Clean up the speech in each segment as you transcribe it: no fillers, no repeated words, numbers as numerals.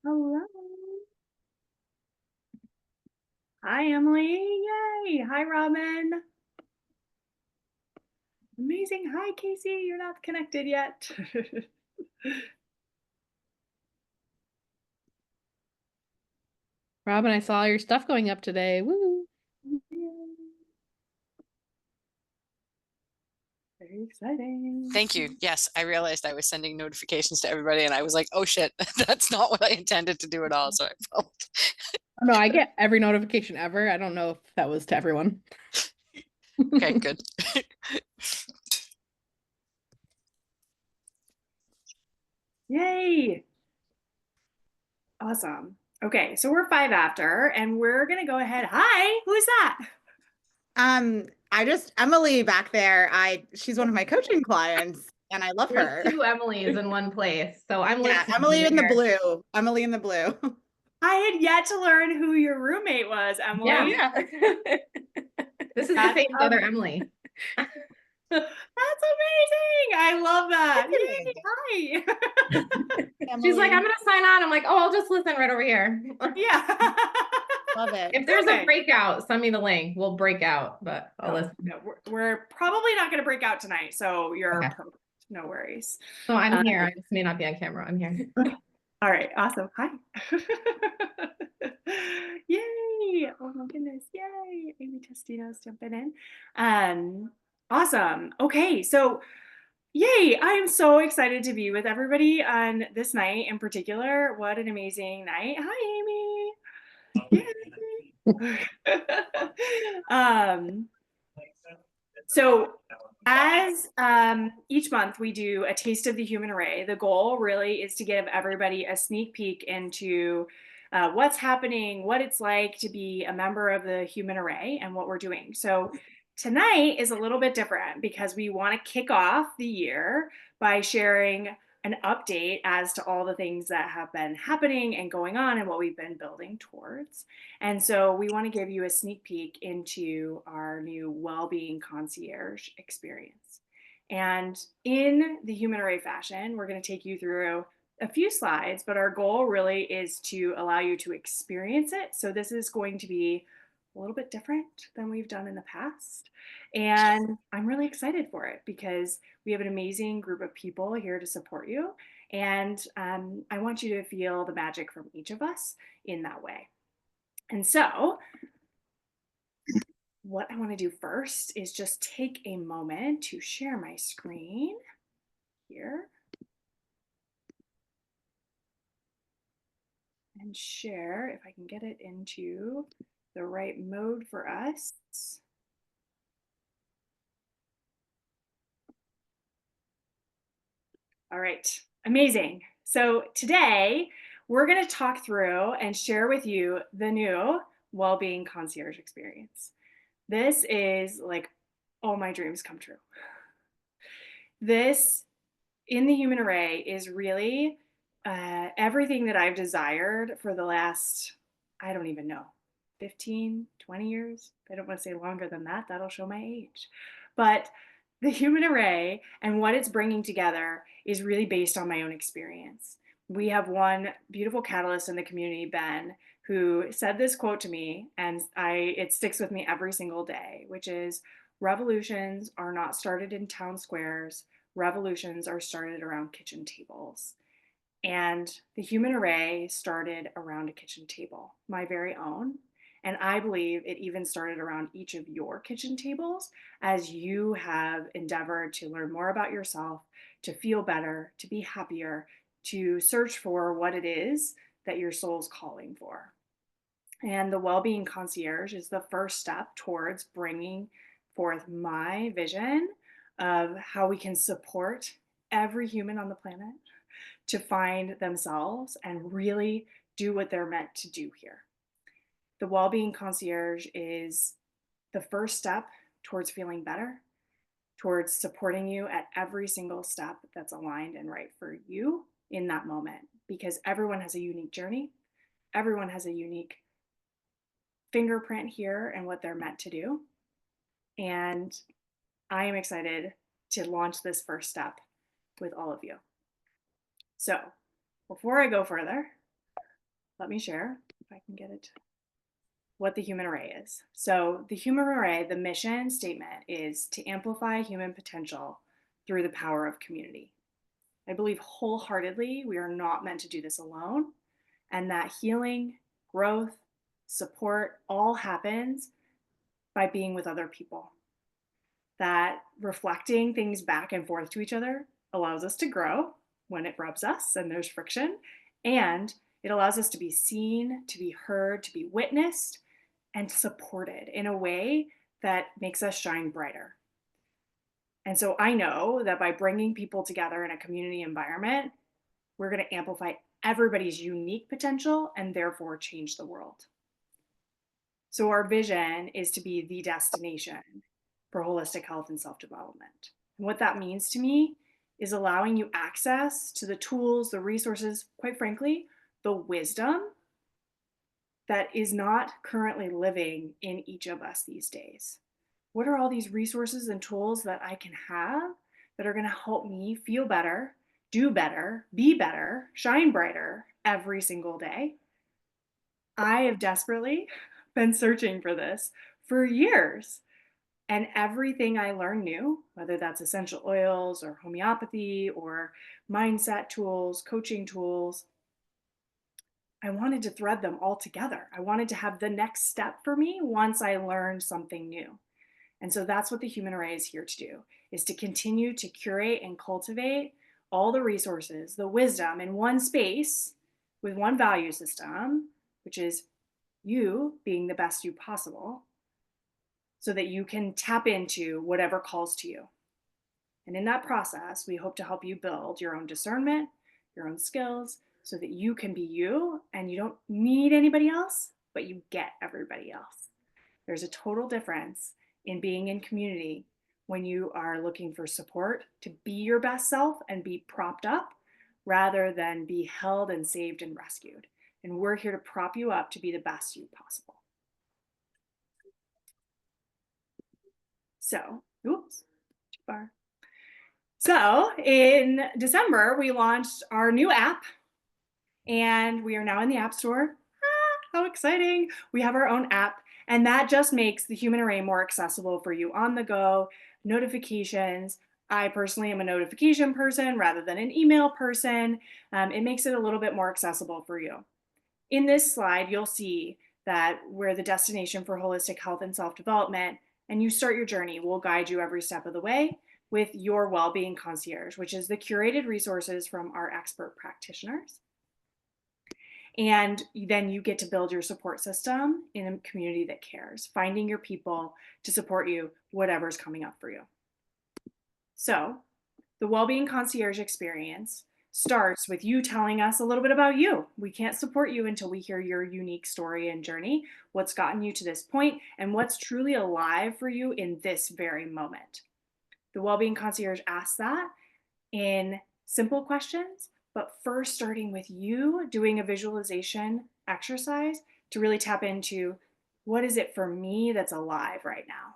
Hello. Hi, Emily. Yay. Hi, Robin. Amazing. Hi, Casey. You're not connected yet. Robin, I saw your stuff going up today. Woo! Very exciting. Thank you. Yes, I realized I was sending notifications to everybody and I was like, oh shit, that's not what I intended to do at all. So I felt. Oh, no, I get every notification ever. I don't know if that was to everyone. Okay, good. Yay. Awesome. Okay, so we're 5 after, and we're gonna go ahead. Hi, who's that? Emily back there. She's one of my coaching clients and I love her. There's 2 Emilys in one place. So I'm listening. Emily in the blue. Emily in the blue. I had yet to learn who your roommate was, Emily. Yeah. This is the same other Emily. That's amazing. I love that. Yay, hi. She's like, I'm gonna sign on. I'm like, oh, I'll just listen right over here. Yeah. Love it. If there's a breakout, send me the link. We'll break out, but I'll listen. No, we're probably not going to break out tonight, so you're Okay. perfect. No worries. So I'm here. I just may not be on camera. I'm here. All right. Awesome. Hi. Yay. Oh my goodness. Yay. Amy Testino's jumping in. Awesome. Okay. So yay. I am so excited to be with everybody on this night in particular. What an amazing night. Hi, Amy. Yay. So as each month we do a taste of the human array, the goal really is to give everybody a sneak peek into what's happening, what it's like to be a member of the human array and what we're doing. So tonight is a little bit different because we want to kick off the year by sharing an update as to all the things that have been happening and going on and what we've been building towards. And so we want to give you a sneak peek into our new Wellbeing Concierge experience. And in the human array fashion, we're going to take you through a few slides, but our goal really is to allow you to experience it. So this is going to be a little bit different than we've done in the past. And I'm really excited for it because we have an amazing group of people here to support you. And I want you to feel the magic from each of us in that way. And so what I want to do first is just take a moment to share my screen here and share if I can get it into the right mode for us. All right, amazing. So today we're going to talk through and share with you the new Wellbeing Concierge experience. This is like, oh, my dreams come true. This in the human array is really everything that I've desired for the last, I don't even know, 15, 20 years. I don't want to say longer than that. That'll show my age. But the human array and what it's bringing together is really based on my own experience. We have one beautiful catalyst in the community, Ben, who said this quote to me, and it sticks with me every single day, which is, revolutions are not started in town squares. Revolutions are started around kitchen tables. And the human array started around a kitchen table, my very own. And I believe it even started around each of your kitchen tables as you have endeavored to learn more about yourself, to feel better, to be happier, to search for what it is that your soul's calling for. And the Wellbeing Concierge is the first step towards bringing forth my vision of how we can support every human on the planet to find themselves and really do what they're meant to do here. The Wellbeing Concierge is the first step towards feeling better, towards supporting you at every single step that's aligned and right for you in that moment, because everyone has a unique journey. Everyone has a unique fingerprint here and what they're meant to do. And I am excited to launch this first step with all of you. So before I go further, let me share, if I can get it, what the human array is. So the human array, the mission statement is to amplify human potential through the power of community. I believe wholeheartedly we are not meant to do this alone, and that healing, growth, support all happens by being with other people. That reflecting things back and forth to each other allows us to grow when it rubs us and there's friction, and it allows us to be seen, to be heard, to be witnessed, and supported in a way that makes us shine brighter. And so I know that by bringing people together in a community environment, we're going to amplify everybody's unique potential and therefore change the world. So our vision is to be the destination for holistic health and self-development. And what that means to me is allowing you access to the tools, the resources, quite frankly, the wisdom that is not currently living in each of us these days. What are all these resources and tools that I can have that are going to help me feel better, do better, be better, shine brighter every single day? I have desperately been searching for this for years. And everything I learn new, whether that's essential oils or homeopathy or mindset tools, coaching tools, I wanted to thread them all together. I wanted to have the next step for me once I learned something new. And so that's what the human array is here to do, is to continue to curate and cultivate all the resources, the wisdom in one space with one value system, which is you being the best you possible, so that you can tap into whatever calls to you. And in that process, we hope to help you build your own discernment, your own skills, so that you can be you and you don't need anybody else, but you get everybody else. There's a total difference in being in community when you are looking for support to be your best self and be propped up rather than be held and saved and rescued. And we're here to prop you up to be the best you possible. So, oops, too far. So in December, we launched our new app and we are now in the App Store. How exciting. We have our own app, and that just makes the human array more accessible for you on the go, notifications. I personally am a notification person rather than an email person. It makes it a little bit more accessible for you. In this slide, you'll see that we're the destination for holistic health and self-development, and you start your journey. We'll guide you every step of the way with your Wellbeing Concierge, which is the curated resources from our expert practitioners. And then you get to build your support system in a community that cares, finding your people to support you, whatever's coming up for you. So the Wellbeing Concierge experience starts with you telling us a little bit about you. We can't support you until we hear your unique story and journey, what's gotten you to this point, and what's truly alive for you in this very moment. The Wellbeing Concierge asks that in simple questions, but first starting with you doing a visualization exercise to really tap into what is it for me that's alive right now?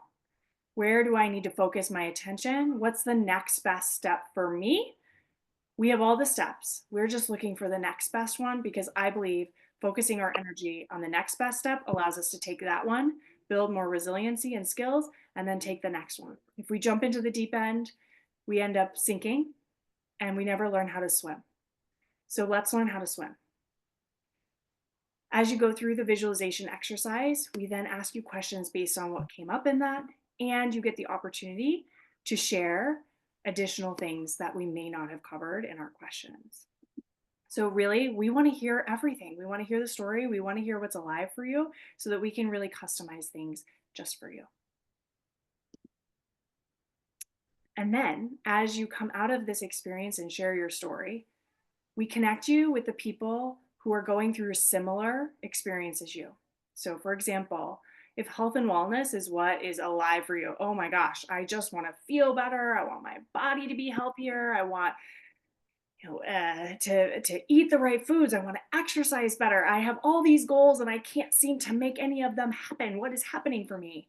Where do I need to focus my attention? What's the next best step for me? We have all the steps. We're just looking for the next best one because I believe focusing our energy on the next best step allows us to take that one, build more resiliency and skills, and then take the next one. If we jump into the deep end, we end up sinking and we never learn how to swim. So let's learn how to swim. As you go through the visualization exercise, we then ask you questions based on what came up in that, and you get the opportunity to share additional things that we may not have covered in our questions. So really, we want to hear everything. We want to hear the story. We want to hear what's alive for you so that we can really customize things just for you. And then as you come out of this experience and share your story, we connect you with the people who are going through a similar experience as you. So for example, if health and wellness is what is alive for you, oh my gosh, I just want to feel better. I want my body to be healthier. I want to eat the right foods. I want to exercise better. I have all these goals and I can't seem to make any of them happen. What is happening for me?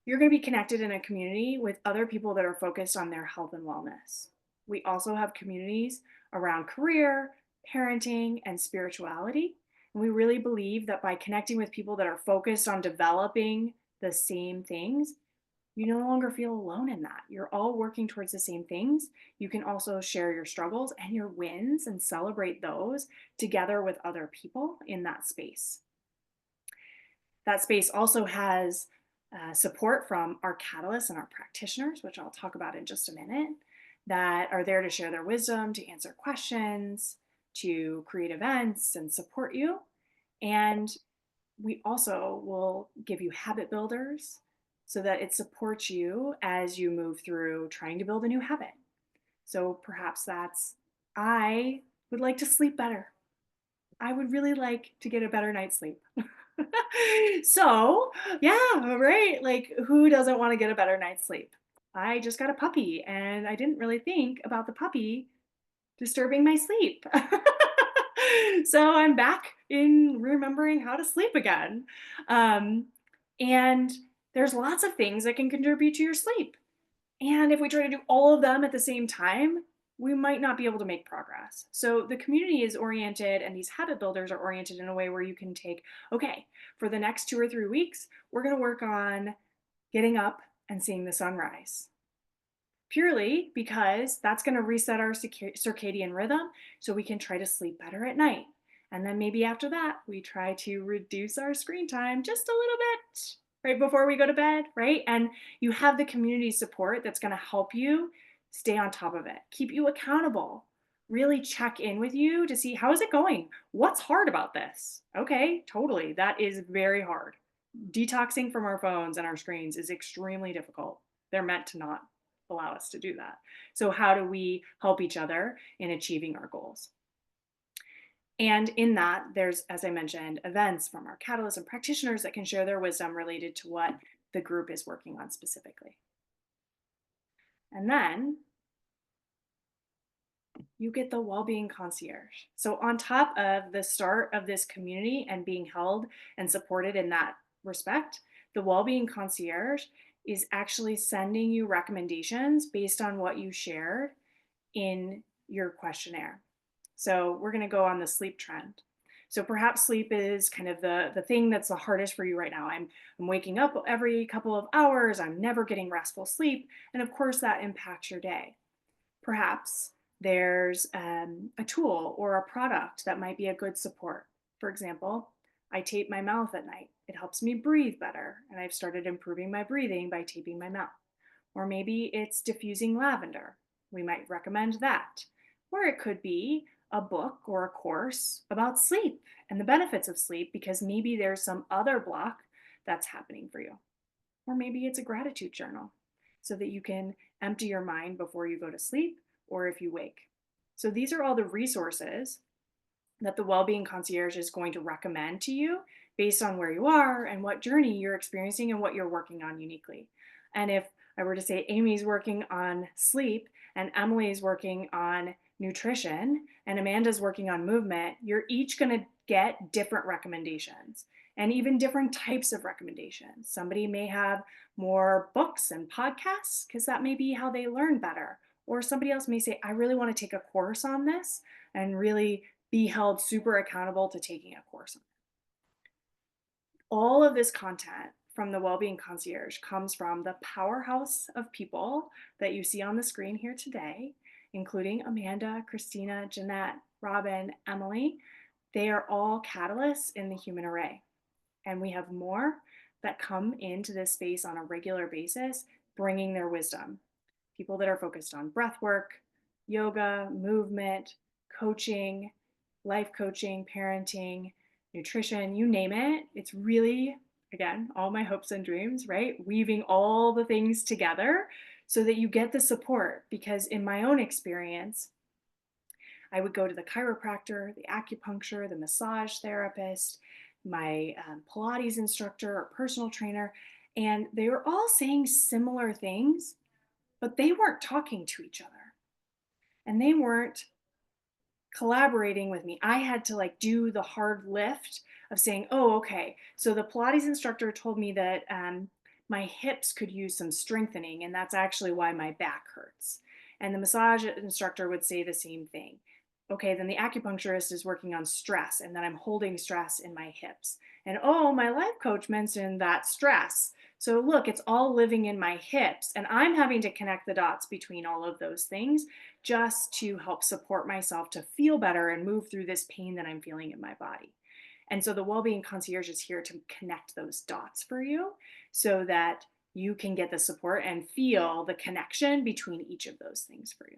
You're going to be connected in a community with other people that are focused on their health and wellness. We also have communities around career, parenting, and spirituality And we really believe that by connecting with people that are focused on developing the same things, you no longer feel alone in that. You're all working towards the same things. You can also share your struggles and your wins and celebrate those together with other people in that space. That space also has support from our catalysts and our practitioners, which I'll talk about in just a minute, that are there to share their wisdom, to answer questions, to create events and support you. And we also will give you habit builders so that it supports you as you move through trying to build a new habit. So perhaps that's, I would like to sleep better. I would really like to get a better night's sleep. So, yeah, right. Like, who doesn't want to get a better night's sleep? I just got a puppy and I didn't really think about the puppy disturbing my sleep. So I'm back in remembering how to sleep again. And there's lots of things that can contribute to your sleep. And if we try to do all of them at the same time, we might not be able to make progress. So the community is oriented and these habit builders are oriented in a way where you can take, okay, for the next 2 or 3 weeks, we're going to work on getting up and seeing the sunrise. Purely because that's going to reset our circadian rhythm so we can try to sleep better at night. And then maybe after that, we try to reduce our screen time just a little bit right before we go to bed, right? And you have the community support that's going to help you stay on top of it, keep you accountable, really check in with you to see how is it going? What's hard about this? Okay, totally. That is very hard. Detoxing from our phones and our screens is extremely difficult. They're meant to not allow us to do that. So how do we help each other in achieving our goals? And in that, there's, as I mentioned, events from our catalysts and practitioners that can share their wisdom related to what the group is working on specifically. And then you get the Wellbeing Concierge. So on top of the start of this community and being held and supported in that respect, the Wellbeing Concierge is actually sending you recommendations based on what you shared in your questionnaire. So we're going to go on the sleep trend. So perhaps sleep is kind of the thing that's the hardest for you right now. I'm waking up every couple of hours. I'm never getting restful sleep. And of course, that impacts your day. Perhaps there's a tool or a product that might be a good support. For example, I tape my mouth at night. It helps me breathe better, and I've started improving my breathing by taping my mouth. Or maybe it's diffusing lavender. We might recommend that. Or it could be a book or a course about sleep and the benefits of sleep because maybe there's some other block that's happening for you. Or maybe it's a gratitude journal so that you can empty your mind before you go to sleep or if you wake. So these are all the resources that the Wellbeing Concierge is going to recommend to you based on where you are and what journey you're experiencing and what you're working on uniquely. And if I were to say Amy's working on sleep and Emily's working on nutrition and Amanda's working on movement, you're each going to get different recommendations and even different types of recommendations. Somebody may have more books and podcasts because that may be how they learn better. Or somebody else may say, I really want to take a course on this and really be held super accountable to taking a course on it. All of this content from the Wellbeing Concierge comes from the powerhouse of people that you see on the screen here today, including Amanda, Christina, Jeanette, Robin, Emily. They are all catalysts in the human array. And we have more that come into this space on a regular basis, bringing their wisdom. People that are focused on breath work, yoga, movement, coaching, life coaching, parenting, nutrition, you name it. It's really, again, all my hopes and dreams, right? Weaving all the things together so that you get the support. Because in my own experience, I would go to the chiropractor, the acupuncture, the massage therapist, my Pilates instructor or personal trainer, and they were all saying similar things, but they weren't talking to each other and they weren't collaborating with me. I had to like do the hard lift of saying, oh, okay. So the Pilates instructor told me that my hips could use some strengthening and that's actually why my back hurts. And the massage instructor would say the same thing. Okay, then the acupuncturist is working on stress, and then I'm holding stress in my hips. And oh, my life coach mentioned that stress. So look, it's all living in my hips, and I'm having to connect the dots between all of those things just to help support myself to feel better and move through this pain that I'm feeling in my body. And so the Wellbeing Concierge is here to connect those dots for you so that you can get the support and feel the connection between each of those things for you.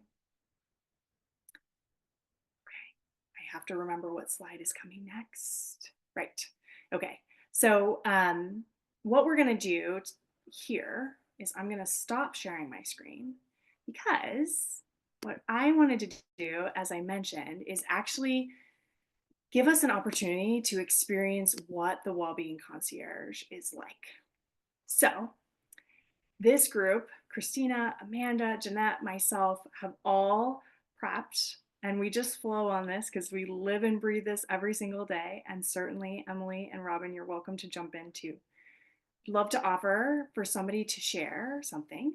I have to remember what slide is coming next. Right. Okay. So what we're going to do here is I'm going to stop sharing my screen, because what I wanted to do, as I mentioned, is actually give us an opportunity to experience what the Wellbeing Concierge is like. So this group, Christina, Amanda, Jeanette, myself, have all prepped, and we just flow on this because we live and breathe this every single day. And certainly Emily and Robin, you're welcome to jump in too. Love to offer for somebody to share something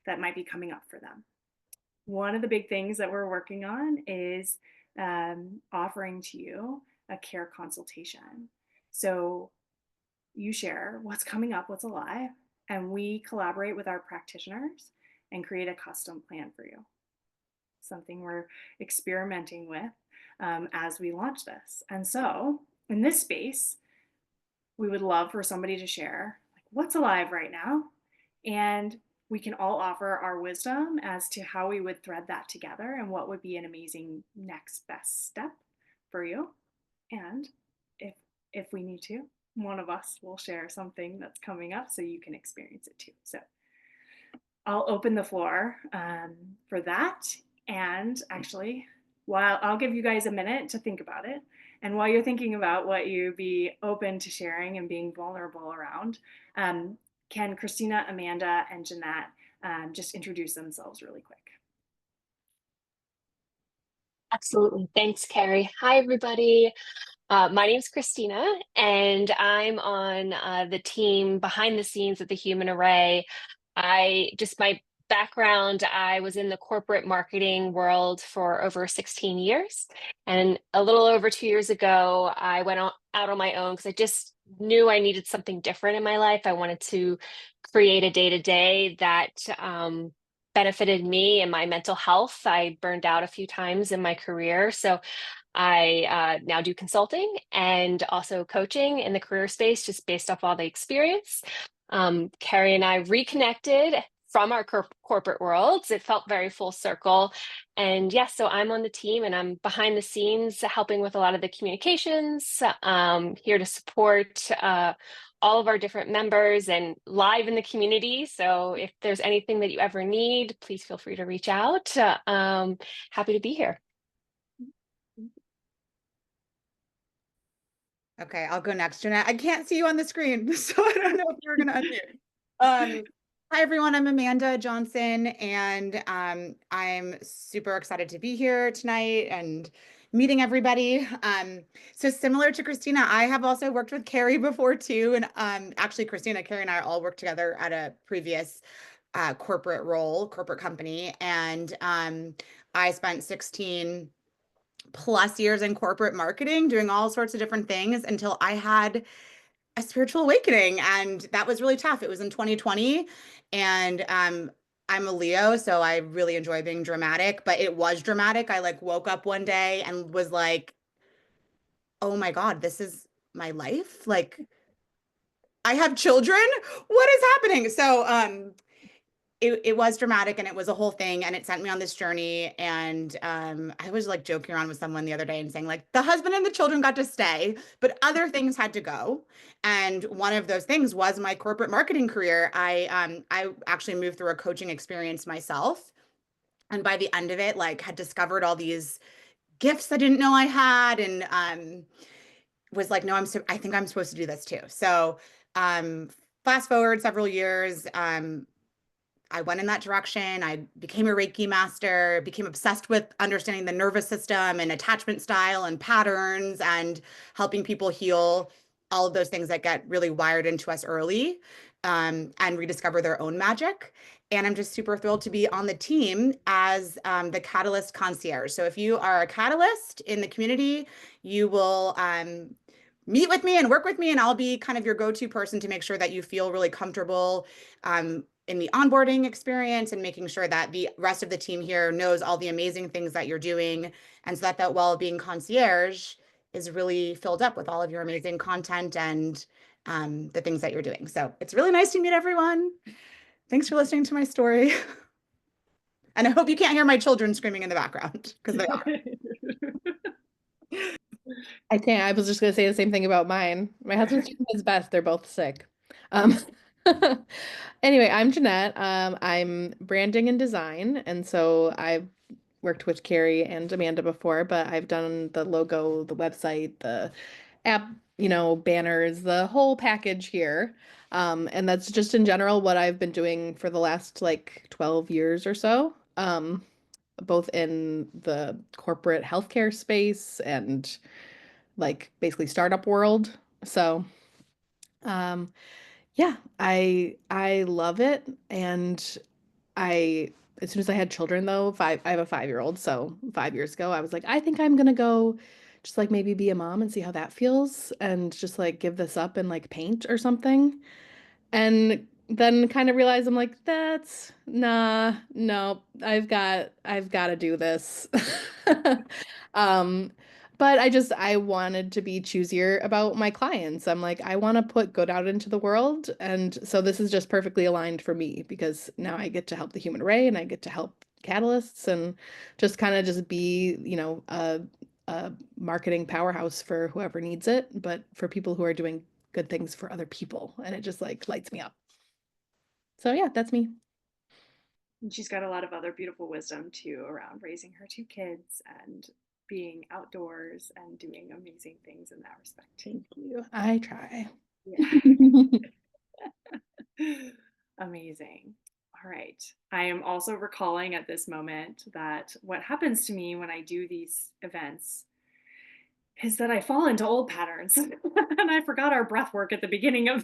that might be coming up for them. One of the big things that we're working on is offering to you a care consultation. So you share what's coming up, what's alive, and we collaborate with our practitioners and create a custom plan for you. Something we're experimenting with as we launch this. And so in this space, we would love for somebody to share like what's alive right now, and we can all offer our wisdom as to how we would thread that together and what would be an amazing next best step for you. And if we need to, one of us will share something that's coming up so you can experience it too. So I'll open the floor for that. And actually, while I'll give you guys a minute to think about it, and while you're thinking about what you'd be open to sharing and being vulnerable around, can Christina, Amanda, and Jeanette just introduce themselves really quick? Absolutely. Thanks, Carrie. Hi, everybody. My name's Christina, and I'm on the team behind the scenes at the Human Array. My background, I was in the corporate marketing world for over 16 years. And a little over 2 years ago, I went out on my own because I just knew I needed something different in my life. I wanted to create a day-to-day that benefited me and my mental health. I burned out a few times in my career. So I now do consulting and also coaching in the career space, just based off all the experience. Carrie and I reconnected from our corporate worlds. It felt very full circle. And yes, so I'm on the team and I'm behind the scenes helping with a lot of the communications, here to support all of our different members and live in the community. So if there's anything that you ever need, please feel free to reach out. Happy to be here. Okay, I'll go next, Jeanette. I can't see you on the screen, so I don't know if you're going to unmute. Hi, everyone. I'm Amanda Johnson, and I'm super excited to be here tonight and meeting everybody. So similar to Christina, I have also worked with Carrie before too. And actually, Christina, Carrie, and I all worked together at a previous corporate company. And I spent 16 plus years in corporate marketing doing all sorts of different things until I had a spiritual awakening, and that was really tough. It was in 2020, and I'm a Leo, so I really enjoy being dramatic, but it was dramatic. I like woke up one day and was like, oh my God, this is my life. Like, I have children. What is happening? So it was dramatic, and it was a whole thing, and it sent me on this journey. And I was like joking around with someone the other day and saying like the husband and the children got to stay, but other things had to go. And one of those things was my corporate marketing career. I actually moved through a coaching experience myself, and by the end of it, like had discovered all these gifts I didn't know I had, and was like, no, I think I'm supposed to do this too. So fast forward several years, I went in that direction. I became a Reiki master, became obsessed with understanding the nervous system and attachment style and patterns and helping people heal all of those things that get really wired into us early. and rediscover their own magic. And I'm just super thrilled to be on the team as the Catalyst Concierge. So if you are a catalyst in the community, you will meet with me and work with me, and I'll be kind of your go-to person to make sure that you feel really comfortable in the onboarding experience and making sure that the rest of the team here knows all the amazing things that you're doing, and so that that well-being concierge is really filled up with all of your amazing content and the things that you're doing. So it's really nice to meet everyone. Thanks for listening to my story. And I hope you can't hear my children screaming in the background, because they are. I can't. I was just gonna say the same thing about mine. My husband's doing his best. They're both sick. Um, anyway, I'm Jeanette. I'm branding and design, and so I've worked with Carrie and Amanda before, but I've done the logo, the website, the app, banners, the whole package here. And that's just in general what I've been doing for the last like 12 years or so. Both in the corporate healthcare space and like basically startup world. So, um, yeah, I love it. And I as soon as I had children though, I have a 5-year-old, so 5 years ago, I was like, I think I'm gonna go just like maybe be a mom and see how that feels and just like give this up and like paint or something. And then kind of realize I'm like, that's nah, no, I've got to do this. Um, but I wanted to be choosier about my clients. I'm like, I want to put good out into the world. And so this is just perfectly aligned for me because now I get to help the human array and I get to help catalysts and just kind of just be, a marketing powerhouse for whoever needs it, but for people who are doing good things for other people. And it just like lights me up. So yeah, that's me. And she's got a lot of other beautiful wisdom too around raising her 2 kids and being outdoors and doing amazing things in that respect. Thank you. I try. Yeah. Amazing. All right. I am also recalling at this moment that what happens to me when I do these events is that I fall into old patterns and I forgot our breath work at the beginning of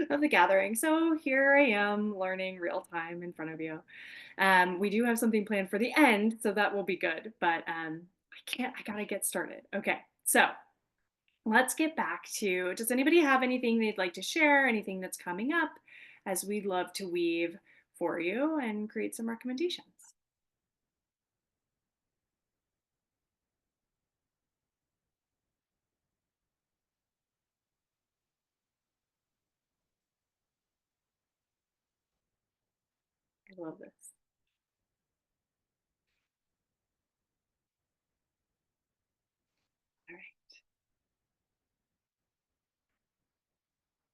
of the gathering. So here I am learning real time in front of you. We do have something planned for the end, so that will be good, but I gotta get started. Okay, so let's get back to, does anybody have anything they'd like to share, anything that's coming up, as we'd love to weave for you and create some recommendations. I love this. All right.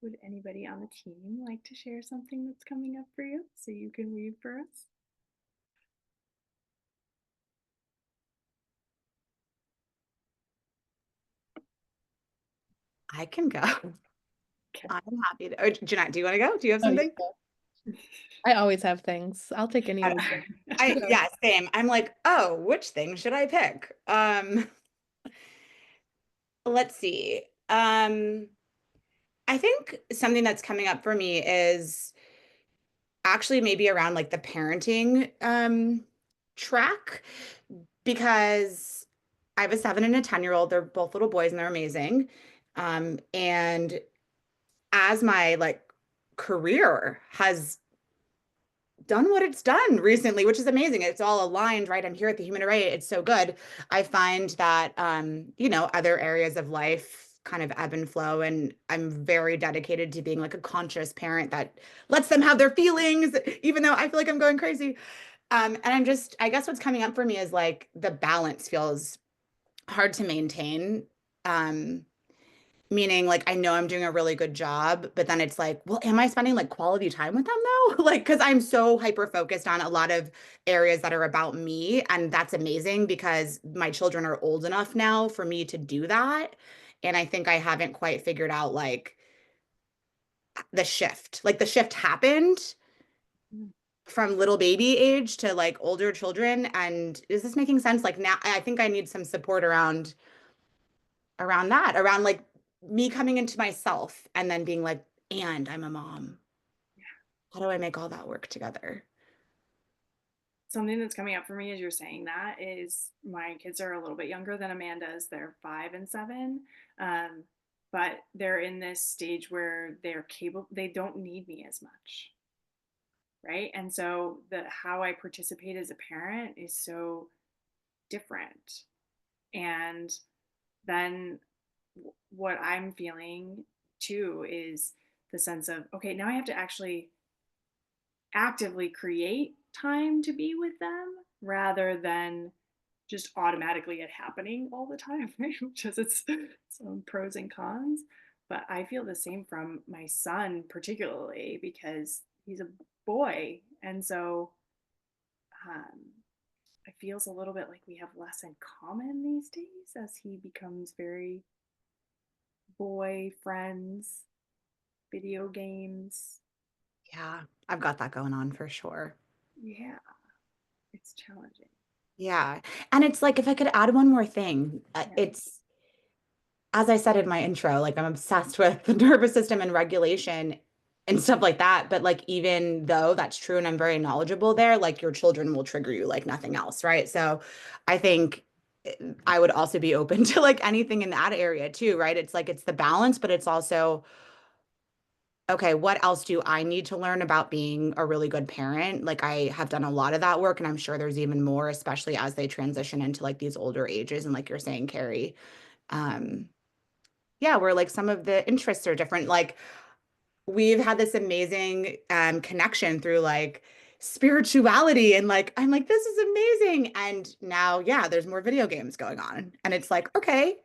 Would anybody on the team like to share something that's coming up for you so you can weave for us? I can go. Okay. I'm happy to. Oh, Jeanette, do you want to go? Do you have Oh, something? yeah. I always have things. I'll take any wisdom. Yeah, same. I'm like, oh, which thing should I pick? Let's see. I think something that's coming up for me is actually maybe around like the parenting track, because I have a 7 and a 10-year-old. They're both little boys and they're amazing. And as my like career has done what it's done recently, which is amazing. It's all aligned, right? I'm here at the Human Array. It's so good. I find that, other areas of life kind of ebb and flow. And I'm very dedicated to being like a conscious parent that lets them have their feelings, even though I feel like I'm going crazy. And I guess what's coming up for me is like the balance feels hard to maintain. Meaning like I know I'm doing a really good job, but then it's like, well, am I spending like quality time with them though? Like, because I'm so hyper focused on a lot of areas that are about me. And that's amazing because my children are old enough now for me to do that. And I think I haven't quite figured out like the shift. Like the shift happened from little baby age to like older children. And is this making sense? Like now I think I need some support around that, around like me coming into myself and then being like, and I'm a mom. How do I make all that work together? Something that's coming up for me as you're saying that is my kids are a little bit younger than Amanda's. They're 5 and 7. Um, but they're in this stage where they're capable, they don't need me as much. Right. And so the how I participate as a parent is so different. And then what I'm feeling too is the sense of, okay, now I have to actually actively create time to be with them rather than just automatically it happening all the time, right? Which has its own pros and cons. But I feel the same from my son, particularly because he's a boy. And so um, it feels a little bit like we have less in common these days as he becomes very boy friends, video games. Yeah, I've got that going on for sure. Yeah, it's challenging. Yeah. And it's like, if I could add one more thing, Yeah. it's, as I said in my intro, like I'm obsessed with the nervous system and regulation and stuff like that. But like, even though that's true and I'm very knowledgeable there, like your children will trigger you like nothing else, right? So I think I would also be open to like anything in that area too, right? It's like, it's the balance, but it's also, okay, what else do I need to learn about being a really good parent? Like I have done a lot of that work and I'm sure there's even more, especially as they transition into like these older ages. And like you're saying, Carrie, um, yeah, where like some of the interests are different. Like we've had this amazing connection through like spirituality and like I'm like, this is amazing. And now, yeah, there's more video games going on. And it's like, okay,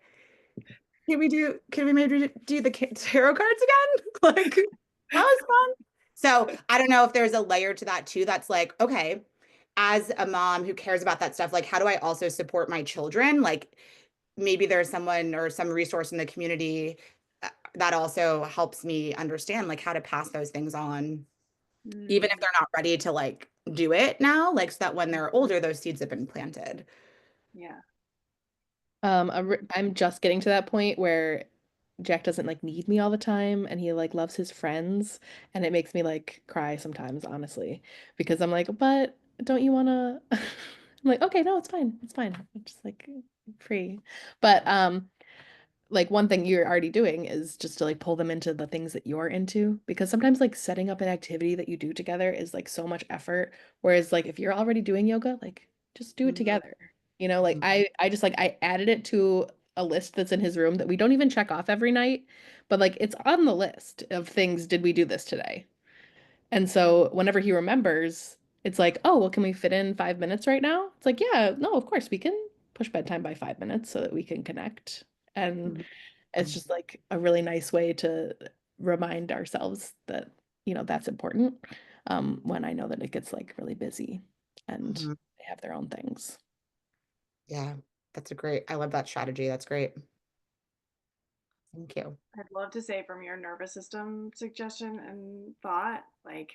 can we maybe do the tarot cards again? Like that was fun. So I don't know if there's a layer to that too. That's like, okay, as a mom who cares about that stuff, like how do I also support my children? Like maybe there's someone or some resource in the community that also helps me understand like how to pass those things on, even if Mm, they're not ready to like do it now, like so that when they're older, those seeds have been planted. yeah. I'm just getting to that point where Jack doesn't like need me all the time and he like loves his friends and it makes me like cry sometimes, honestly, because I'm like, but don't you wanna I'm like, okay, no, it's fine. It's fine. I'm just like free. But like one thing you're already doing is just to like pull them into the things that you're into because sometimes like setting up an activity that you do together is like so much effort, whereas like if you're already doing yoga, like just do it Mhm, together. You know, like mhm, I just like I added it to a list that's in his room that we don't even check off every night, but like it's on the list of things, did we do this today? And so whenever he remembers, it's like, oh, well, can we fit in 5 minutes right now? It's like, yeah, no, of course we can push bedtime by 5 minutes so that we can connect. And mhm, it's just like a really nice way to remind ourselves that, that's important when I know that it gets like really busy and mhm. they have their own things. Yeah, I love that strategy. That's great. Thank you. I'd love to say from your nervous system suggestion and thought, like,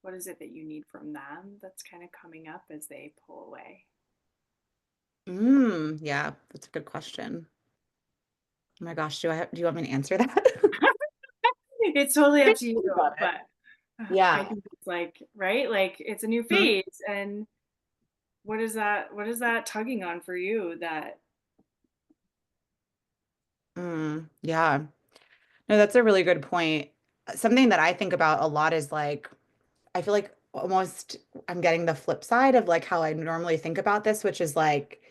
what is it that you need from them that's kind of coming up as they pull away? Yeah, that's a good question. Oh my gosh, do you want me to answer that? It's totally I up didn't to you, think about it. but I Yeah. think it's like, right? Like it's a new Mhm. phase. And what is that tugging on for you that Yeah. No, that's a really good point. Something that I think about a lot is like, I feel like almost I'm getting the flip side of like how I normally think about this, which is like,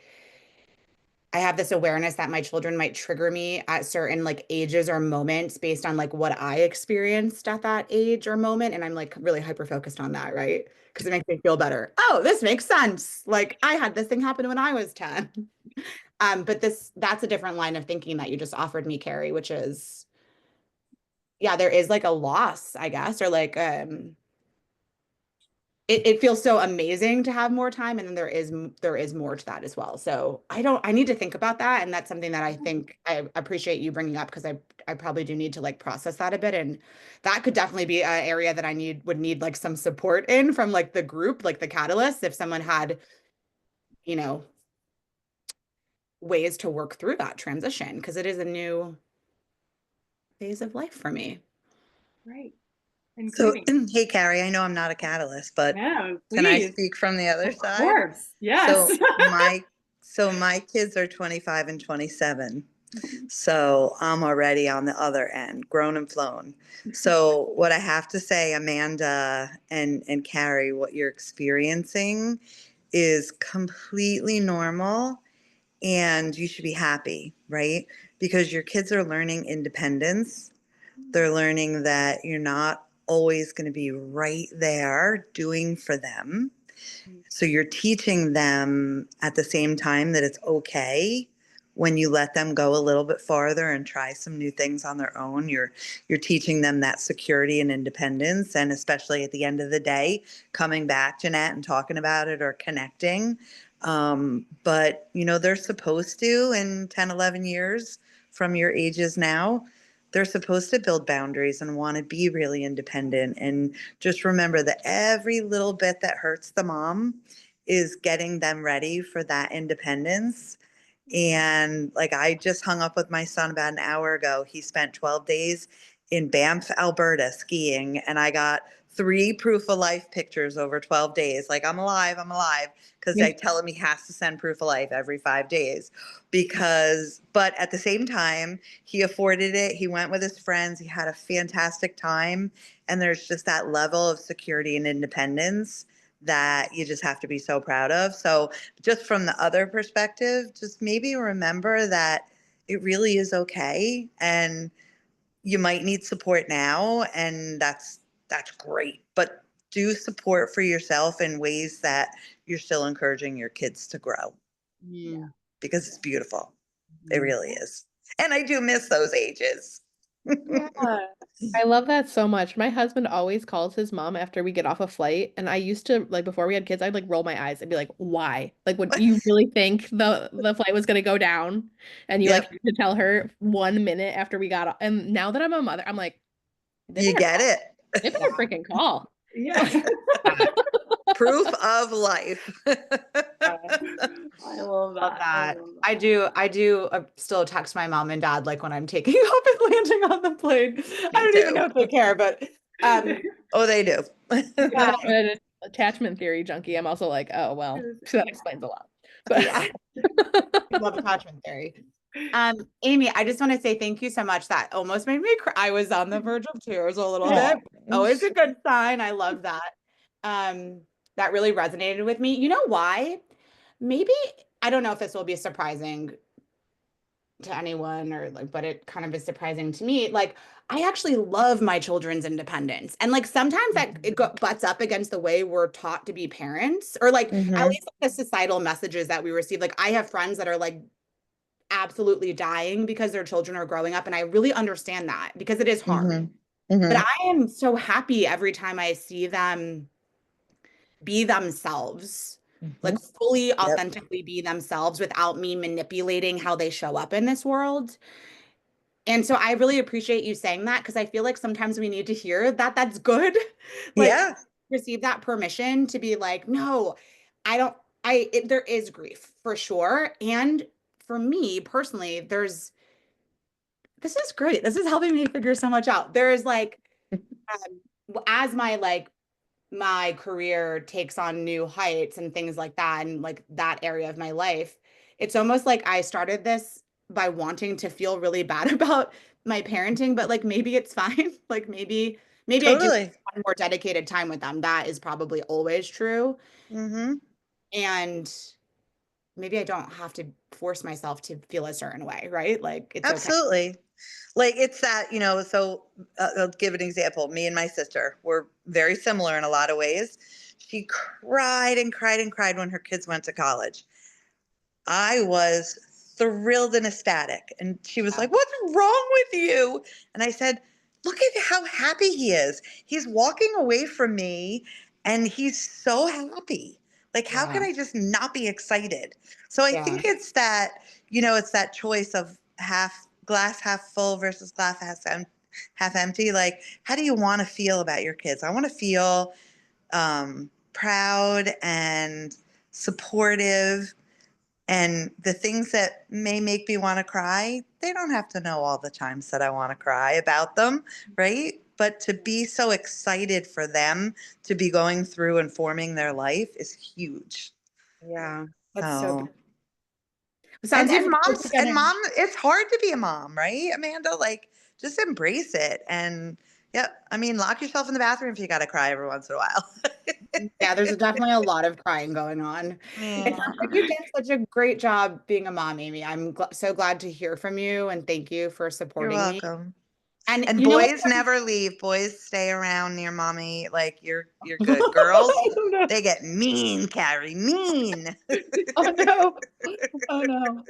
I have this awareness that my children might trigger me at certain like ages or moments based on like what I experienced at that age or moment. And I'm like really hyper focused on that, right? Because it makes me feel better. Oh, this makes sense. Like I had this thing happen when I was 10. But that's a different line of thinking that you just offered me, Carrie, which is, yeah, there is like a loss, I guess, or like it feels so amazing to have more time, and then there is more to that as well. So I need to think about that, and that's something that I think I appreciate you bringing up because I probably do need to like process that a bit, and that could definitely be an area that I would need like some support in from like the group, like the catalyst, if someone had, you know, ways to work through that transition because it is a new phase of life for me. Right. So, Including. hey, Carrie, I know I'm not a catalyst, but No, can I please. speak from the other Of side? course. Yes. So my kids are 25 and 27. Mhm. So I'm already on the other end, grown and flown. So what I have to say, Amanda and Carrie, what you're experiencing is completely normal, and you should be happy, right? Because your kids are learning independence. They're learning that you're not always going to be right there doing for them. So you're teaching them at the same time that it's okay when you let them go a little bit farther and try some new things on their own. You're teaching them that security and independence, and especially at the end of the day, coming back, Jeanette, and talking about it or connecting. But they're supposed to, in 10, 11 years from your ages now, they're supposed to build boundaries and want to be really independent. And just remember that every little bit that hurts the mom is getting them ready for that independence. And like, I just hung up with my son about an hour ago. He spent 12 days in Banff, Alberta skiing, and I got 3 proof of life pictures over 12 days. Like, I'm alive, because I tell him he has to send proof of life every 5 days. But at the same time, he afforded it. He went with his friends. He had a fantastic time. And there's just that level of security and independence that you just have to be so proud of. So just from the other perspective, just maybe remember that it really is okay. And you might need support now, and that's great. But do support for yourself in ways that you're still encouraging your kids to grow, Mm. because it's beautiful. It really is. And I do miss those ages. Yeah. I love that so much. My husband always calls his mom after we get off a flight, and I used to, like, before we had kids, I'd like roll my eyes and be like, "Why? Like, what, you really think the flight was gonna go down, and you like Yep. had to tell her 1 minute after we got off?" And now that I'm a mother, I'm like, they You better get call. it. They better freaking call. Yeah. Proof of life. I love Love that. that. love I that. do still text my mom and dad like when I'm taking off and landing on the plane. I don't even too. know if they care, but Oh, they do. yeah, An attachment theory junkie. I'm also like, oh well, so that explains a lot. But yeah. I love attachment theory. Amy, I just want to say thank you so much. That almost made me cry. I was on the verge of tears a little bit. Always a good sign. I love that. That really resonated with me. You know why? Maybe I don't know if this will be surprising to anyone or like, but it kind of is surprising to me. Like, I actually love my children's independence. And like sometimes that it butts up against the way we're taught to be parents, or like at Mhm. least like the societal messages that we receive. Like I have friends that are like absolutely dying because their children are growing up. And I really understand that because it is hard. Mhm. But Mhm. I am so happy every time I see them be themselves, like Mhm. fully Yep. authentically be themselves without me manipulating how they show up in this world. And so I really appreciate you saying that because I feel like sometimes we need to hear that that's good. Like Yeah. receive that permission to be like, no, I don't, there is grief for sure. And for me personally, this is great. This is helping me figure so much out. There is like, as my career takes on new heights and things like that, and like that area of my life, it's almost like I started this by wanting to feel really bad about my parenting, but like maybe it's fine. Like maybe I do Totally. want more dedicated time with them. That is probably always true. Mhm. And maybe I don't have to force myself to feel a certain way, right? Like it's okay. Absolutely. Like, it's that, so I'll give an example. Me and my sister were very similar in a lot of ways. She cried and cried and cried when her kids went to college. I was thrilled and ecstatic. And she was like, "What's wrong with you?" And I said, "Look at how happy he is. He's walking away from me and he's so happy. Like, how can Yeah. I just not be excited?" So I Yeah. think it's that, it's that choice of glass half full versus half empty. Like, how do you want to feel about your kids? I want to feel proud and supportive, And the things that may make me want to cry, they don't have to know all the times that I want to cry about them, right? But to be so excited for them to be going through and forming their life is huge. Yeah, that's so So, good. Sounds and you've moms together. and mom, it's hard to be a mom, right, Amanda? Like, just embrace it. And yeah, I mean, lock yourself in the bathroom if you got to cry every once in a while. Yeah, there's definitely a lot of crying going on. It sounds like you've done such a great job being a mom, Amy. I'm so glad to hear from you, and thank you for You're supporting me. welcome. And And you know what? boys never leave. Boys stay around near mommy. Like you're good. Girls, No. they get mean, Carrie, mean. Oh no. Oh no.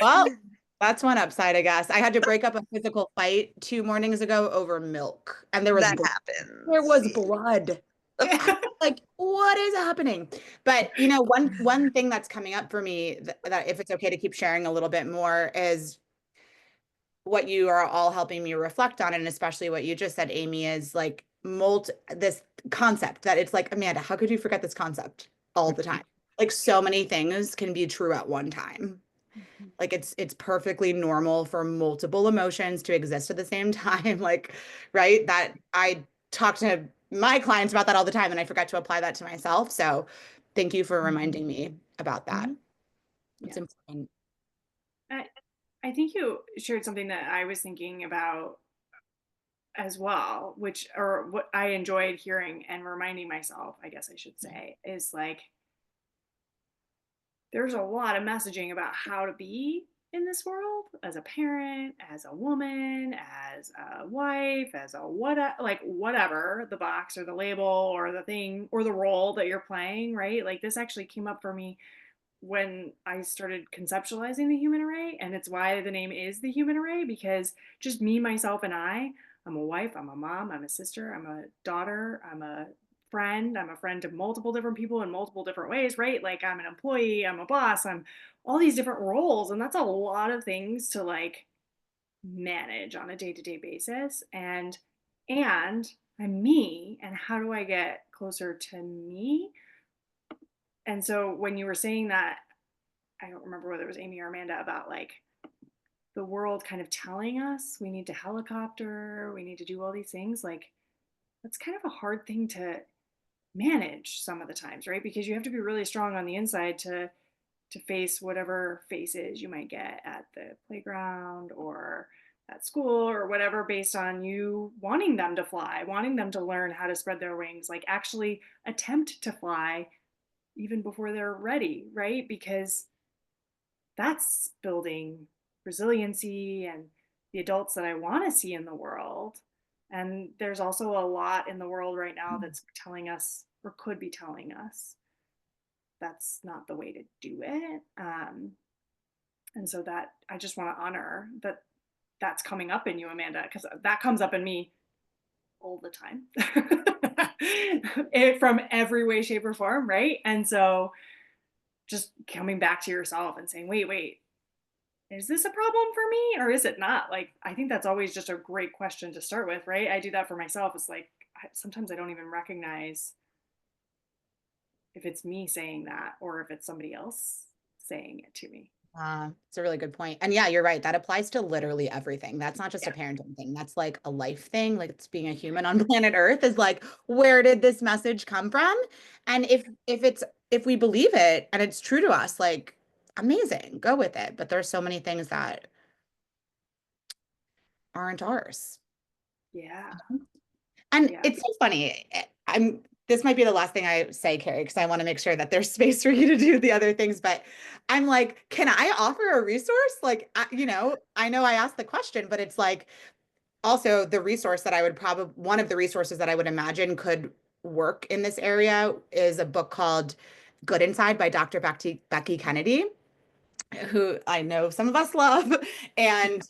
Well, that's one upside, I guess. I had to break up a physical fight 2 mornings ago over milk, and That there happens. was blood. Like, what is happening? But you know, one thing that's coming up for me that if it's okay to keep sharing a little bit more is what you are all helping me reflect on, and especially what you just said, Amy, is like this concept that it's like, Amanda, how could you forget this concept all the time? Like so many things can be true at one time. Like it's perfectly normal for multiple emotions to exist at the same time. Like, right? That I talk to my clients about that all the time, and I forget to apply that to myself. So thank you for reminding me about that. It's Yeah. important. I think you shared something that I was thinking about as well, which, or what I enjoyed hearing and reminding myself, I guess I should say, is like there's a lot of messaging about how to be in this world as a parent, as a woman, as a wife, as a like whatever the box or the label or the thing or the role that you're playing, right? Like this actually came up for me when I started conceptualizing the human array, and it's why the name is the human array, because just me, myself, and I'm a wife, I'm a mom, I'm a sister, I'm a daughter, I'm a friend to multiple different people in multiple different ways, right? Like I'm an employee, I'm a boss, I'm all these different roles, and that's a lot of things to like manage on a day-to-day basis. And I'm me, and how do I get closer to me? And so when you were saying that, I don't remember whether it was Amy or Amanda, about like the world kind of telling us we need to helicopter, we need to do all these things. Like that's kind of a hard thing to manage some of the times, right? Because you have to be really strong on the inside to face whatever faces you might get at the playground or at school or whatever, based on you wanting them to fly, wanting them to learn how to spread their wings, like actually attempt to fly even before they're ready, right? Because that's building resiliency and the adults that I want to see in the world. And there's also a lot in the world right now that's telling us, or could be telling us, that's not the way to do it. And so that I just want to honor that that's coming up in you, Amanda, because that comes up in me all the time. From every way, shape, or form, right? And so just coming back to yourself and saying, wait, is this a problem for me or is it not? Like, I think that's always just a great question to start with, right? I do that for myself. It's like, sometimes I don't even recognize if it's me saying that or if it's somebody else saying it to me. It's a really good point. And yeah, you're right. That applies to literally everything. That's not just a Yeah. parenting thing. That's like a life thing. Like it's being a human on planet Earth is like, where did this message come from? And if we believe it and it's true to us, like amazing, go with it. But there's so many things that aren't ours. Yeah. And Yeah. it's so funny. This might be the last thing I say, Carrie, because I want to make sure that there's space for you to do the other things. But I'm like, can I offer a resource? Like, I know I asked the question, but it's like also the resource that I would probably, one of the resources that I would imagine could work in this area is a book called Good Inside by Dr. Becky Kennedy, who I know some of us love. And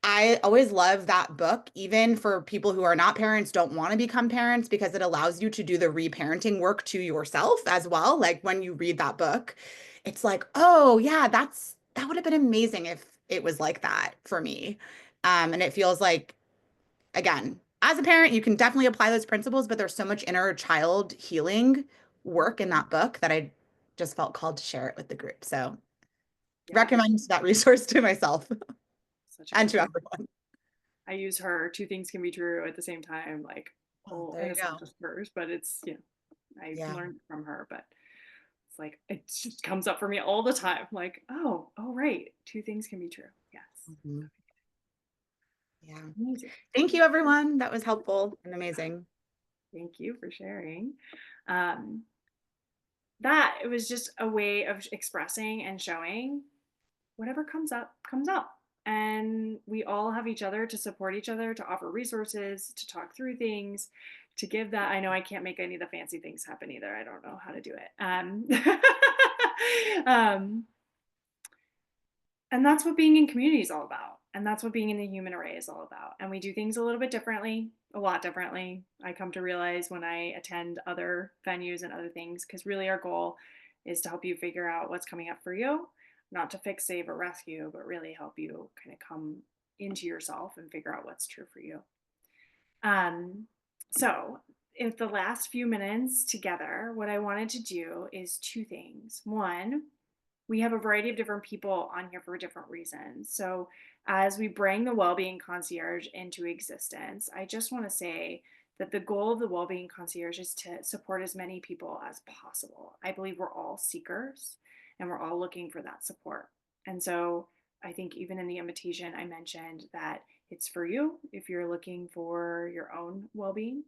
I always love that book, even for people who are not parents, don't want to become parents, because it allows you to do the reparenting work to yourself as well. Like when you read that book, it's like, oh yeah, that would have been amazing if it was like that for me. And it feels like, again, as a parent, you can definitely apply those principles, but there's so much inner child healing work in that book that I just felt called to share it with the group. So Yeah, recommend that resource to myself such a and good to one. everyone. I use her. Two things can be true at the same time. Like, Oh, there and you it's go. not just hers, but it's, I Yeah. learned from her, but it's like, it just comes up for me all the time. Like, oh, right. Two things can be true. Yes. Mhm. Yeah. Amazing. Thank you, everyone. That was helpful and amazing. Thank you for sharing. That it was just a way of expressing and showing whatever comes up, comes up. And we all have each other to support each other, to offer resources, to talk through things, to give that. I know I can't make any of the fancy things happen either. I don't know how to do it. Um, and that's what being in community is all about. And that's what being in the human array is all about. And we do things a little bit differently, a lot differently. I come to realize when I attend other venues and other things, because really our goal is to help you figure out what's coming up for you, not to fix, save, or rescue, but really help you kind of come into yourself and figure out what's true for you. So, in the last few minutes together, what I wanted to do is two things. One, we have a variety of different people on here for different reasons. So, as we bring the Wellbeing Concierge into existence, I just want to say that the goal of the Wellbeing Concierge is to support as many people as possible. I believe we're all seekers and we're all looking for that support. And so, I think even in the invitation, I mentioned that it's for you if you're looking for your own well being.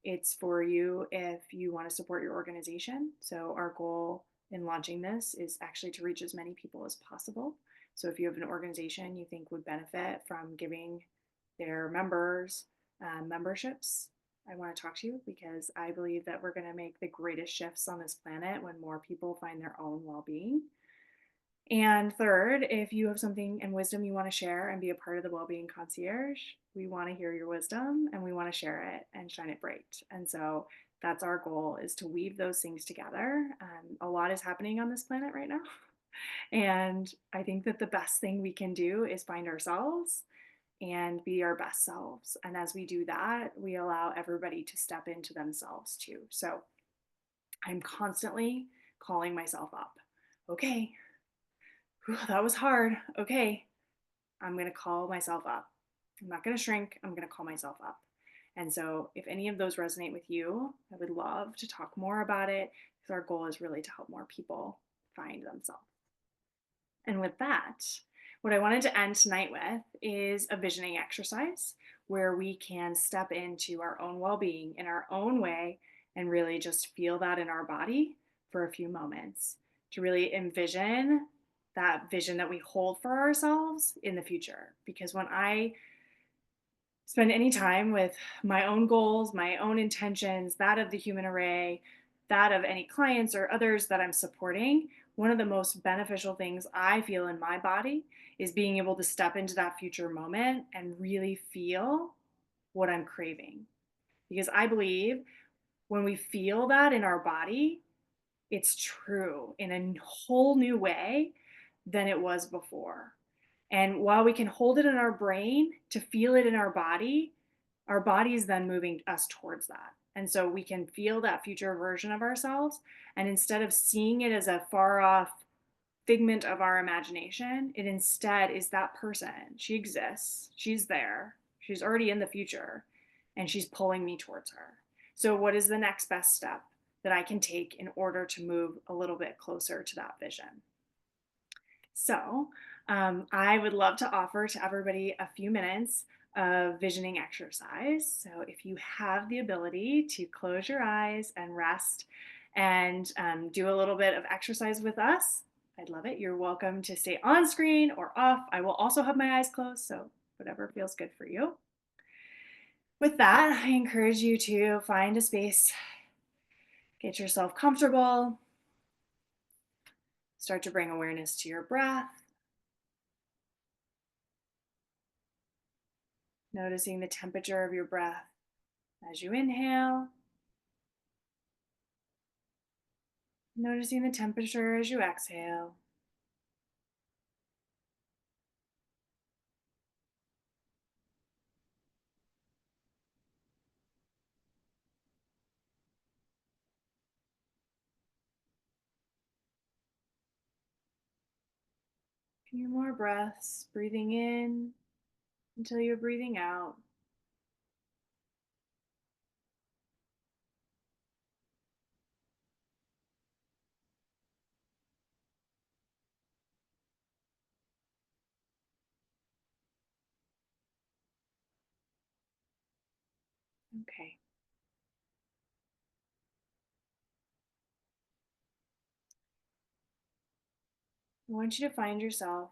It's for you if you want to support your organization. So, our goal in launching this is actually to reach as many people as possible. So, if you have an organization you think would benefit from giving their members memberships, I want to talk to you because I believe that we're going to make the greatest shifts on this planet when more people find their own well being. And third, if you have something and wisdom you want to share and be a part of the Wellbeing Concierge, we want to hear your wisdom and we want to share it and shine it bright. And so that's our goal, is to weave those things together. A lot is happening on this planet right now. And I think that the best thing we can do is find ourselves and be our best selves. And as we do that, we allow everybody to step into themselves too. So I'm constantly calling myself up. Okay, whew, that was hard. Okay, I'm going to call myself up. I'm not going to shrink. I'm going to call myself up. And so, if any of those resonate with you, I would love to talk more about it because our goal is really to help more people find themselves. And with that, what I wanted to end tonight with is a visioning exercise where we can step into our own well being in our own way and really just feel that in our body for a few moments to really envision that vision that we hold for ourselves in the future. Because when I spend any time with my own goals, my own intentions, that of the human array, that of any clients or others that I'm supporting, one of the most beneficial things I feel in my body is being able to step into that future moment and really feel what I'm craving. Because I believe when we feel that in our body, it's true in a whole new way than it was before. And while we can hold it in our brain to feel it in our body is then moving us towards that. And so we can feel that future version of ourselves. And instead of seeing it as a far off figment of our imagination, it instead is that person. She exists, she's there, she's already in the future, and she's pulling me towards her. So, what is the next best step that I can take in order to move a little bit closer to that vision? So, I would love to offer to everybody a few minutes of visioning exercise. So, if you have the ability to close your eyes and rest and do a little bit of exercise with us, I'd love it. You're welcome to stay on screen or off. I will also have my eyes closed, so whatever feels good for you. With that, I encourage you to find a space, get yourself comfortable, start to bring awareness to your breath. Noticing the temperature of your breath as you inhale. Noticing the temperature as you exhale. few more breaths, breathing in until you're breathing out. Okay. I want you to find yourself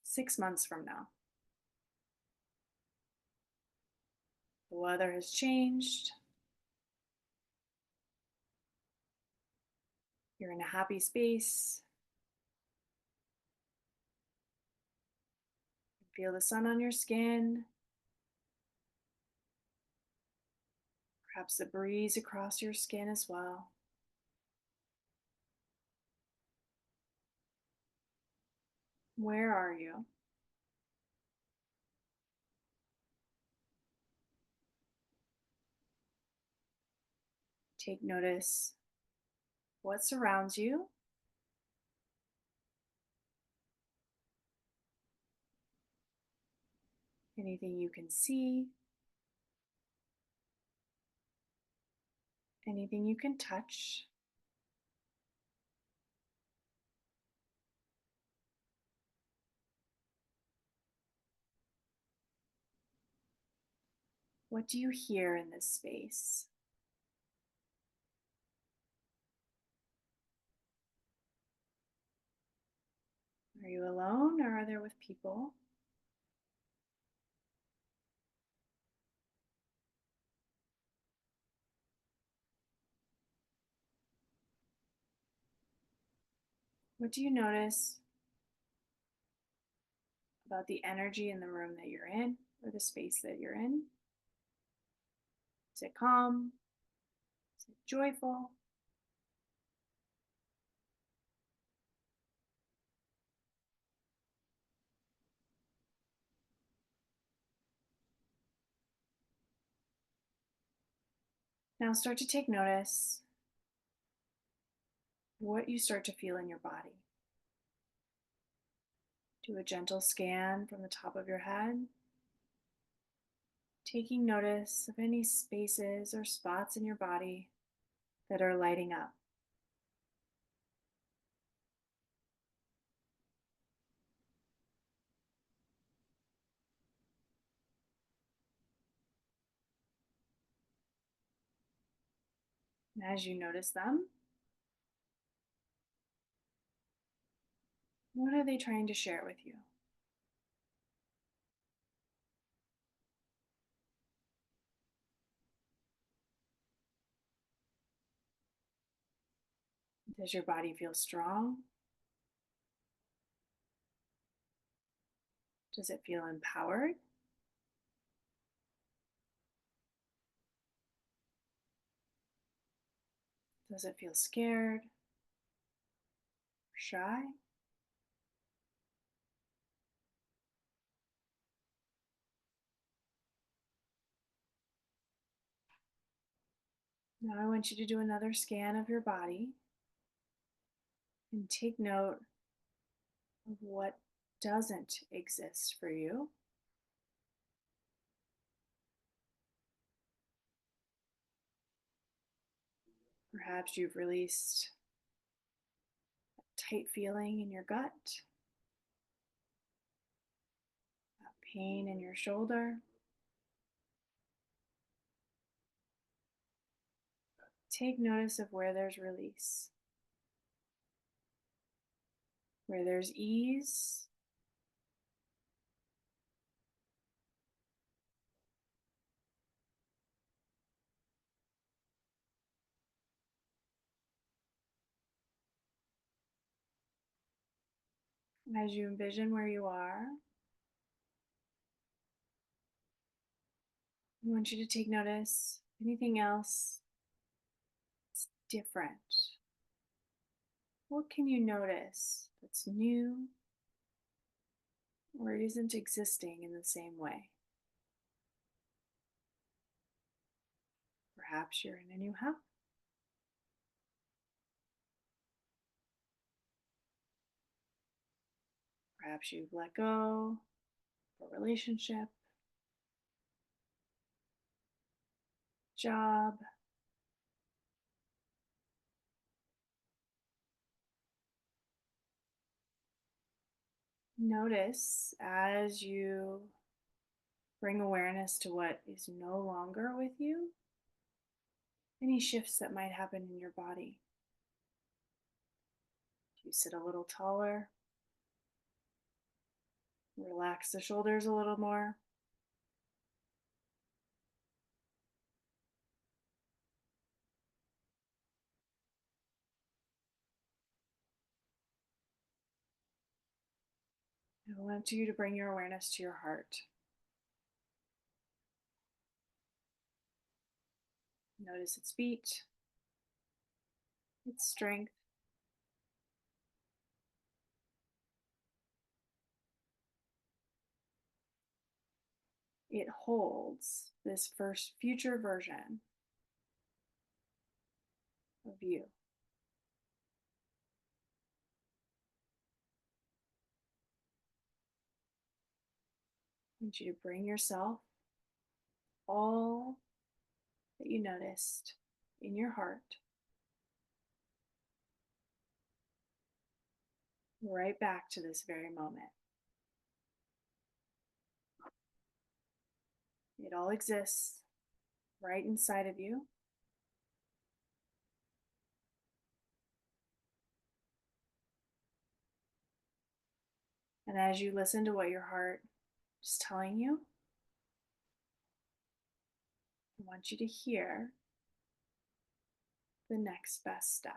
6 months from now. The weather has changed. You're in a happy space. Feel the sun on your skin. Perhaps the breeze across your skin as well. Where are you? Take notice what surrounds you. Anything you can see. Anything you can touch. What do you hear in this space? Are you alone or are there with people? What do you notice about the energy in the room that you're in or the space that you're in? Is it calm? Is it joyful? Now start to take notice what you start to feel in your body. Do a gentle scan from the top of your head, taking notice of any spaces or spots in your body that are lighting up. And as you notice them, what are they trying to share with you? Does your body feel strong? Does it feel empowered? Does it feel scared? Shy? Now I want you to do another scan of your body and take note of what doesn't exist for you. Perhaps you've released a tight feeling in your gut, that pain in your shoulder. Take notice of where there's release, where there's ease, as you envision where you are. I want you to take notice. Anything else that's different? What can you notice that's new or isn't existing in the same way? Perhaps you're in a new house. Perhaps you've let go of a relationship, job. Notice as you bring awareness to what is no longer with you, any shifts that might happen in your body. You sit a little taller, relax the shoulders a little more. I want you to bring your awareness to your heart. Notice its beat, its strength. It holds this first future version of you. I want you to bring yourself all that you noticed in your heart right back to this very moment. It all exists right inside of you. And as you listen to what your heart is telling you, I want you to hear the next best step.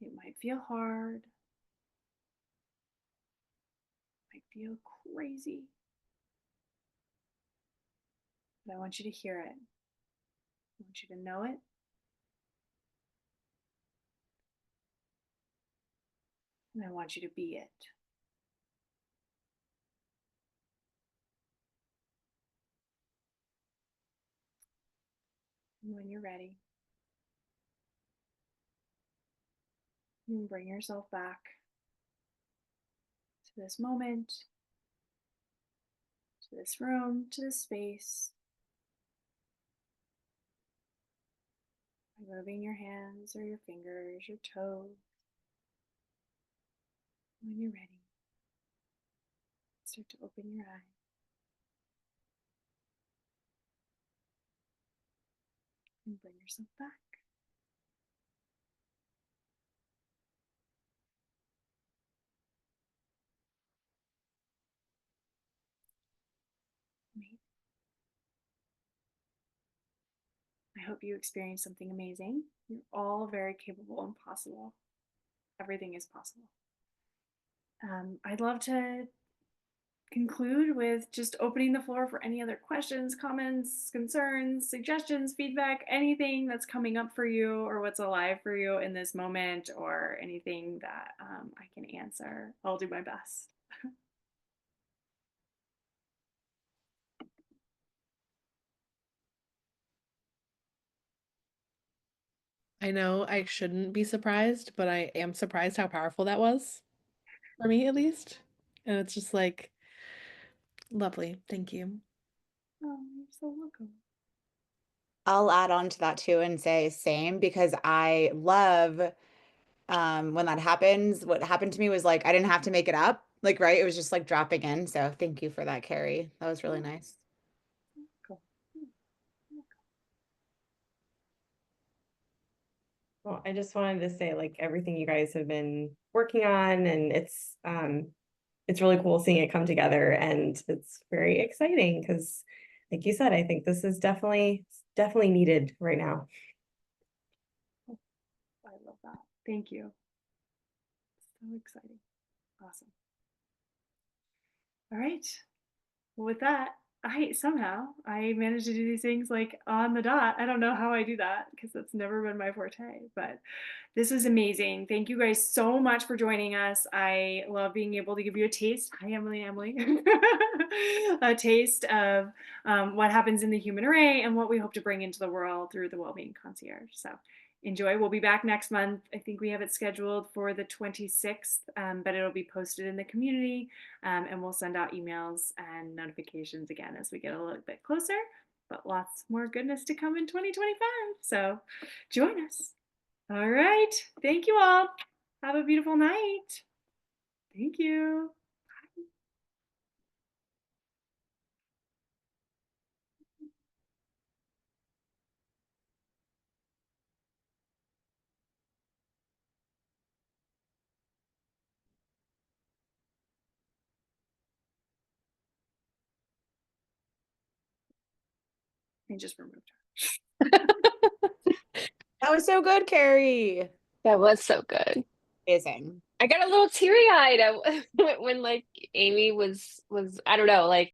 It might feel hard, might feel crazy, but I want you to hear it. I want you to know it. And I want you to be it. And when you're ready, you can bring yourself back to this moment, to this room, to this space, by moving your hands or your fingers, your toes. When you're ready, start to open your eyes. And bring yourself back. Amazing. I hope you experience something amazing. You're all very capable and possible. Everything is possible. I'd love to conclude with just opening the floor for any other questions, comments, concerns, suggestions, feedback, anything that's coming up for you or what's alive for you in this moment, or anything that I can answer. I'll do my best. I know I shouldn't be surprised, but I am surprised how powerful that was, for me at least. And it's just like lovely. Thank you. Oh, you're so welcome. I'll add on to that too and say same, because I love when that happens. What happened to me was like I didn't have to make it up, like, right? It was just like dropping in. So thank you for that, Carrie. That was really nice. Cool. Well, I just wanted to say, like, everything you guys have been working on, and it's really cool seeing it come together, and it's very exciting because, like you said, I think this is definitely needed right now. I love that. Thank you. So exciting. Awesome. All right. Well, with that, somehow I manage to do these things like on the dot. I don't know how I do that because that's never been my forte, but this was amazing. Thank you guys so much for joining us. I love being able to give you a taste. Hi, Emily, a taste of what happens in the human array and what we hope to bring into the world through the Wellbeing Concierge. So enjoy. We'll be back next month. I think we have it scheduled for the 26th, but it'll be posted in the community, and we'll send out emails and notifications again as we get a little bit closer, but lots more goodness to come in 2025. So join us. All right. Thank you all. Have a beautiful night. Thank you. I just removed her. That was so good, Carrie. That was so good. Amazing. I got a little teary-eyed when like Amy was I don't know, like